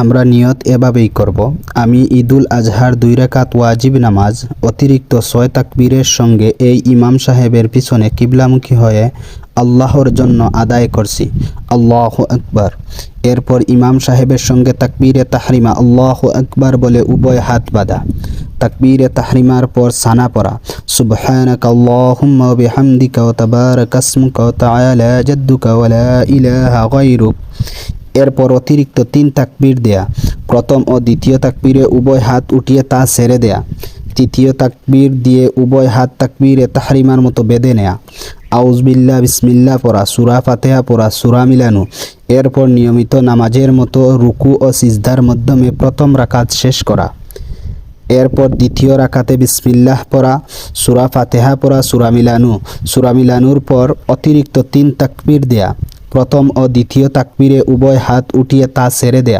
আমরা নিয়ত এভাবেই করব। আমি ঈদুল আজহার 2 রাকাত ওয়াজিব নামাজ অতিরিক্ত 6 তাকবীরের সঙ্গে এই ইমাম সাহেবের পিছনে কিবলামুখী হয়ে আল্লাহর জন্য আদায় করছি। আল্লাহু আকবার। এরপর ইমাম সাহেবের সঙ্গে তাকবীরে তাহরিমা আল্লাহু আকবার বলে উভয় হাত বাঁধা। তাকবীরে তাহরিমার পর সানা পড়া, সুবহানাকা আল্লাহুম্মা ওয়া বিহামদিকা ওয়া তাবারাকা ইসমুকা ওয়া তাআলা জাদ্দুকা ওয়া লা ইলাহা গায়রুক। এরপর অতিরিক্ত 3 তাকবীর দেয়া। প্রথম ও দ্বিতীয় তাকবীরে উভয় হাত উঠিয়ে তা ছেড়ে দেয়া। তৃতীয় তাকবীর দিয়ে উভয় হাত তাকবীরে তাহরিমার মতো বেঁধে নেয়া। আউযুবিল্লাহ বিসমিল্লাহ পড়া, সূরা ফাতিহা পড়া, সূরা মিলানো। এরপর নিয়মিত নামাজের মতো রুকু ও সিজদার মাধ্যমে প্রথম রাকাত শেষ করা। এরপর দ্বিতীয় রাকাতে বিসমিল্লাহ পড়া, সূরা ফাতিহা পড়া, সূরা মিলানো। সূরা মিলানোর পর অতিরিক্ত 3 তাকবীর দেয়া। প্রথম ও দ্বিতীয় তাকবীরে উভয় হাত উঠিয়ে তা ছেড়ে দেয়া।